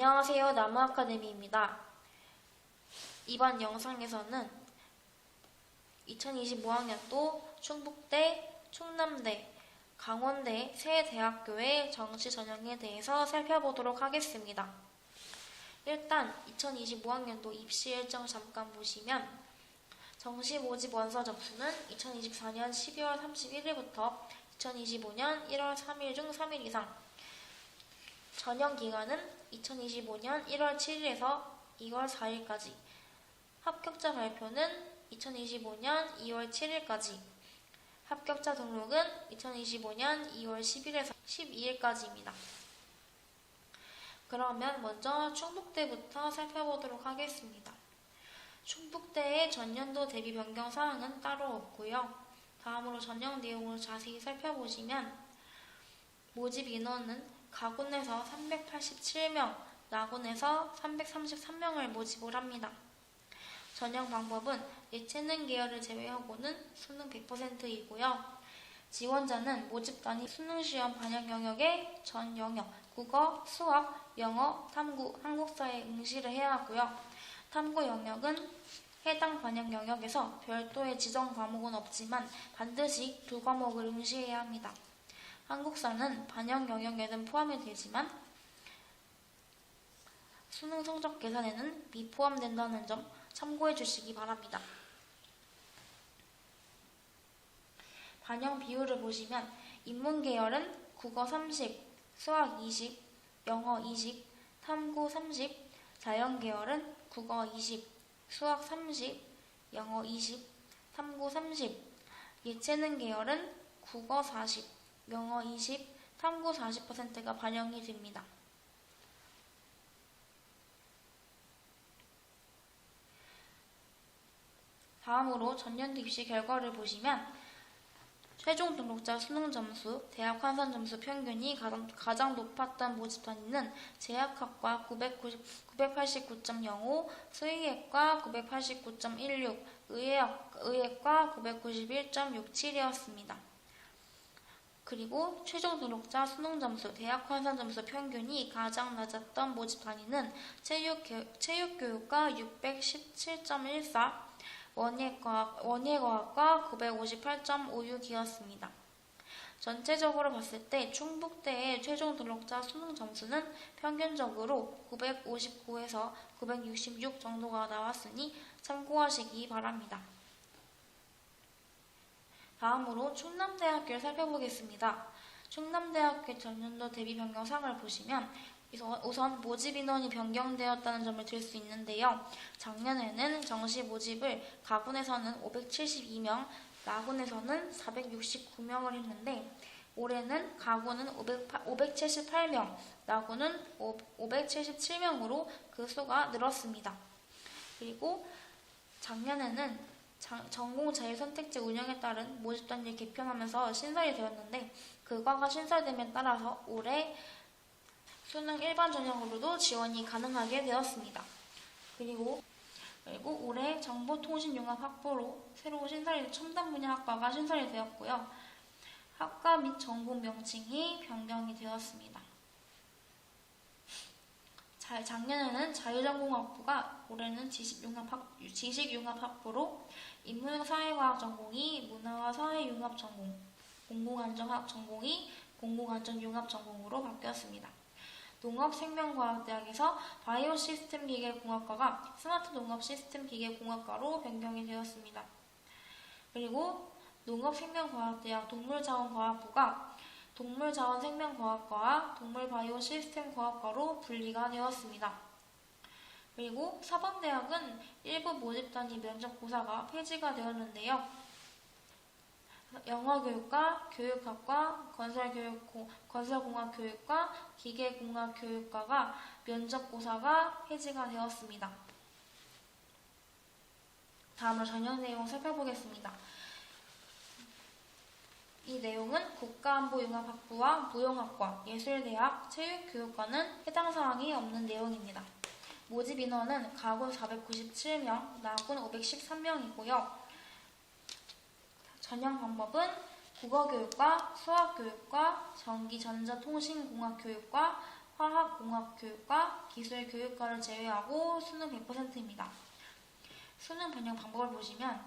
안녕하세요. 나무아카데미입니다. 이번 영상에서는 2025학년도 충북대, 충남대, 강원대 세 대학교의 정시 전형에 대해서 살펴보도록 하겠습니다. 일단 2025학년도 입시 일정 잠깐 보시면 정시 모집 원서 접수는 2024년 12월 31일부터 2025년 1월 3일 중 3일 이상, 전형 기간은 2025년 1월 7일에서 2월 4일까지, 합격자 발표는 2025년 2월 7일까지, 합격자 등록은 2025년 2월 10일에서 12일까지입니다. 그러면 먼저 충북대부터 살펴보도록 하겠습니다. 충북대의 전년도 대비 변경 사항은 따로 없고요. 다음으로 전형 내용을 자세히 살펴보시면 모집 인원은 가군에서 387명, 나군에서 333명을 모집을 합니다. 전형 방법은 예체능 계열을 제외하고는 수능 100%이고요. 지원자는 모집 단위 수능시험 반영 영역의 전 영역, 국어, 수학, 영어, 탐구, 한국사에 응시를 해야 하고요. 탐구 영역은 해당 반영 영역에서 별도의 지정 과목은 없지만 반드시 2과목을 응시해야 합니다. 한국사는 반영 영역에는 포함이 되지만 수능 성적 계산에는 미포함된다는 점 참고해 주시기 바랍니다. 반영 비율을 보시면 인문 계열은 국어 30, 수학 20, 영어 20, 탐구 30, 자연 계열은 국어 20, 수학 30, 영어 20, 탐구 30, 예체능 계열은 국어 40, 영어 20, 탐구 40%가 반영이 됩니다. 다음으로 전년도 입시 결과를 보시면 최종 등록자 수능 점수, 대학 환산 점수 평균이 가장 높았던 모집 단위는 제약학과 989.05, 수의학과 989.16, 의학과 991.67이었습니다. 그리고 최종 등록자 수능 점수, 대학 환산 점수 평균이 가장 낮았던 모집 단위는 체육교육과 617.14, 원예과학과 958.56이었습니다. 전체적으로 봤을 때 충북대의 최종 등록자 수능 점수는 평균적으로 959에서 966 정도가 나왔으니 참고하시기 바랍니다. 다음으로 충남대학교를 살펴보겠습니다. 충남대학교 전년도 대비 변경사항을 보시면 우선 모집 인원이 변경되었다는 점을 들 수 있는데요. 작년에는 정시 모집을 가군에서는 572명, 나군에서는 469명을 했는데 올해는 가군은 578명, 나군은 577명으로 그 수가 늘었습니다. 그리고 작년에는 전공 자율선택제 운영에 따른 모집단위를 개편하면서 신설이 되었는데 그거가 신설됨에 따라서 올해 수능 일반 전형으로도 지원이 가능하게 되었습니다. 그리고 올해 정보통신융합 학부로 새로 첨단 분야 학과가 신설이 되었고요. 학과 및 전공 명칭이 변경이 되었습니다. 작년에는 자유전공학부가 올해는 지식융합학부로 인문사회과학 전공이 문화와 사회융합 전공, 공공안전학 전공이 공공안전융합 전공으로 바뀌었습니다. 농업생명과학대학에서 바이오시스템기계공학과가 스마트농업시스템기계공학과로 변경이 되었습니다. 그리고 농업생명과학대학 동물자원과학부가 동물자원생명과학과와 동물바이오시스템과학과로 분리가 되었습니다. 그리고 사범대학은 일부 모집단위 면접고사가 폐지가 되었는데요. 영어교육과, 교육학과, 건설공학교육과, 기계공학교육과가 면접고사가 폐지가 되었습니다. 다음으로 전형 내용 살펴보겠습니다. 이 내용은 국가안보융합학부와 무용학과, 예술대학, 체육교육과는 해당 사항이 없는 내용입니다. 모집 인원은 가군 497명, 나군 513명이고요. 전형 방법은 국어교육과, 수학교육과, 전기전자통신공학교육과, 화학공학교육과 기술교육과를 제외하고 수능 100%입니다. 수능 반영 방법을 보시면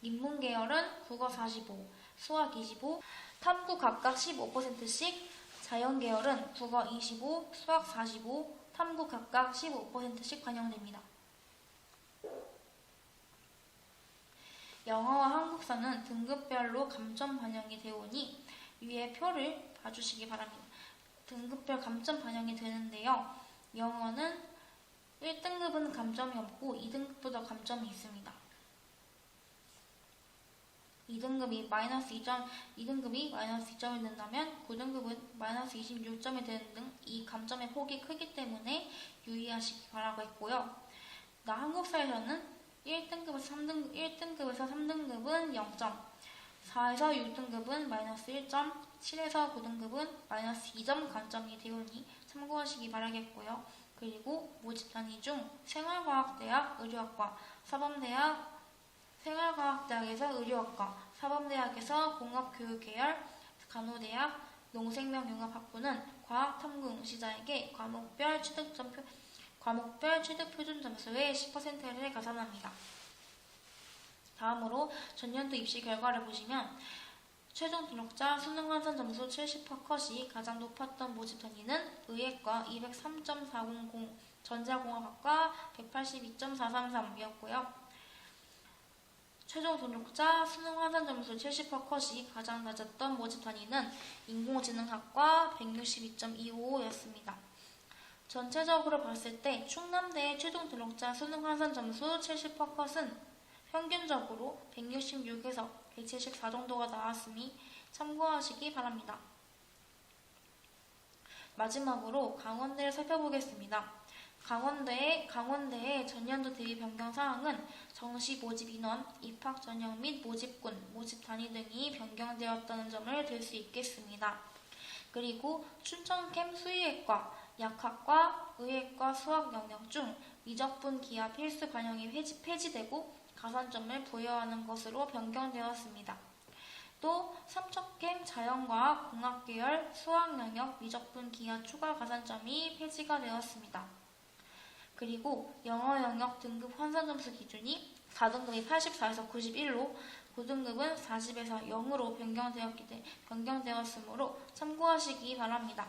인문계열은 국어 45, 수학 25, 탐구 각각 15%씩, 자연계열은 국어 25, 수학 45, 탐구 각각 15%씩 반영됩니다. 영어와 한국사는 등급별로 감점 반영이 되오니 위에 표를 봐주시기 바랍니다. 등급별 감점 반영이 되는데요. 영어는 1등급은 감점이 없고 2등급보다 감점이 있습니다. 2등급이 마이너스 2점이 된다면 9등급은 마이너스 26점이 되는 등 이 감점의 폭이 크기 때문에 유의하시기 바라고 했고요. 한국사에서는 1등급에서 3등급은 0점, 4에서 6등급은 마이너스 1점, 7에서 9등급은 마이너스 2점 감점이 되오니 참고하시기 바라겠고요. 그리고 모집 단위 중 생활과학대학 의료학과, 생활과학대학에서 의료학과, 사범대학에서 공업교육계열, 간호대학, 농생명융합학부는 과학탐구응시자에게 과목별 취득 표준 점수의 10%를 가산합니다. 다음으로 전년도 입시 결과를 보시면 최종 등록자 수능 환산 점수 70% 컷이 가장 높았던 모집 단위는 의예과 203.400, 전자공학과 182.433이었고요. 최종 등록자 수능 환산 점수 70% 컷이 가장 낮았던 모집 단위는 인공지능학과 162.255였습니다. 전체적으로 봤을 때 충남대의 최종 등록자 수능 환산 점수 70% 컷은 평균적으로 166에서 174 정도가 나왔으니 참고하시기 바랍니다. 마지막으로 강원대를 살펴보겠습니다. 강원대의 전년도 대비 변경 사항은 정시 모집 인원, 입학 전형 및 모집군, 모집 단위 등이 변경되었다는 점을 들 수 있겠습니다. 그리고 춘천캠 수의학과, 약학과, 의학과 수학 영역 중 미적분 기하 필수 반영이 폐지되고 가산점을 부여하는 것으로 변경되었습니다. 또 삼척캠 자연과학 공학계열 수학 영역 미적분 기하 추가 가산점이 폐지가 되었습니다. 그리고 영어 영역 등급 환산 점수 기준이 4등급이 84에서 91로 9등급은 40에서 0으로 변경되었으므로 참고하시기 바랍니다.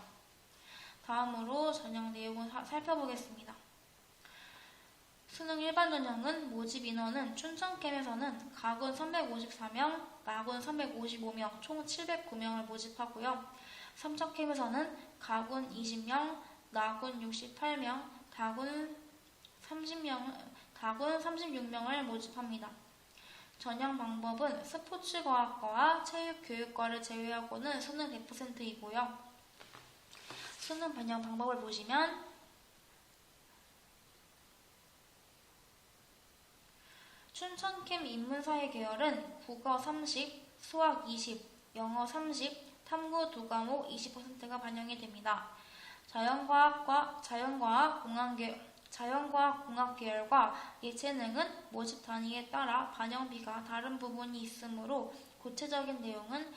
다음으로 전형 내용을 살펴보겠습니다. 수능 일반 전형은 모집 인원은 춘천캠에서는 가군 354명, 나군 355명, 총 709명을 모집하고요. 삼척캠에서는 가군 20명, 나군 68명, 다군 36명을 모집합니다. 전형 방법은 스포츠과학과와 체육교육과를 제외하고는 수능 100%이고요. 수능 반영 방법을 보시면 춘천캠 인문사회 계열은 국어 30, 수학 20, 영어 30, 탐구 2과목 20%가 반영이 됩니다. 자연과학 공학 예체능은 모집 단위에 따라 반영비가 다른 부분이 있으므로 구체적인 내용은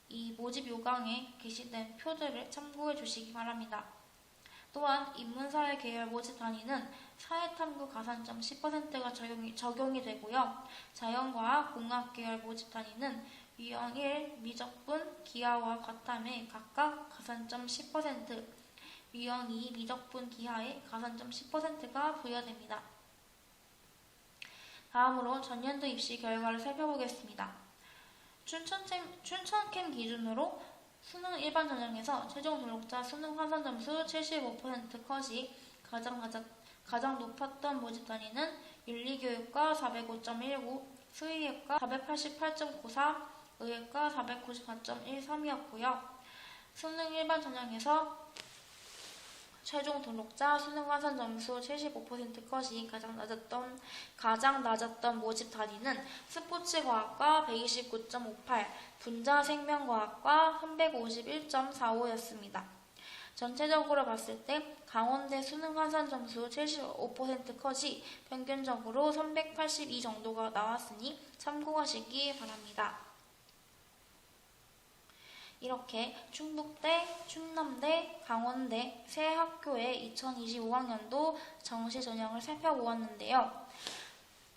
이 모집 요강에 게시된 표들을 참고해 주시기 바랍니다. 또한 인문사회 계열 모집 단위는 사회탐구 가산점 10%가 적용이 되고요. 자연과학 공학 계열 모집 단위는 유형 1 미적분 기하와 과탐에 각각 가산점 10%, 유형 2 미적분 기하에 가산점 10%가 부여됩니다. 다음으로 전년도 입시 결과를 살펴보겠습니다. 춘천캠 기준으로 수능 일반 전형에서 최종 등록자 수능 환산 점수 75% 컷이 가장 높았던 모집 단위는 윤리교육과 405.19, 수의학과 488.94, 의학과 494.13이었고요. 수능 일반 전형에서 최종 등록자 수능 환산 점수 75% 컷이 가장 낮았던 모집 단위는 스포츠과학과 129.58, 분자생명과학과 351.45였습니다. 전체적으로 봤을 때 강원대 수능 환산 점수 75% 컷이 평균적으로 382 정도가 나왔으니 참고하시기 바랍니다. 이렇게 충북대, 충남대, 강원대 세 학교의 2025학년도 정시 전형을 살펴보았는데요.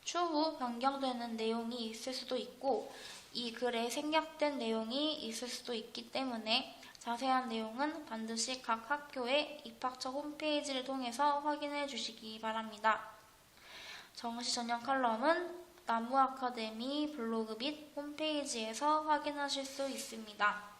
추후 변경되는 내용이 있을 수도 있고 이 글에 생략된 내용이 있을 수도 있기 때문에 자세한 내용은 반드시 각 학교의 입학처 홈페이지를 통해서 확인해 주시기 바랍니다. 정시 전형 칼럼은 나무 아카데미 블로그 및 홈페이지에서 확인하실 수 있습니다.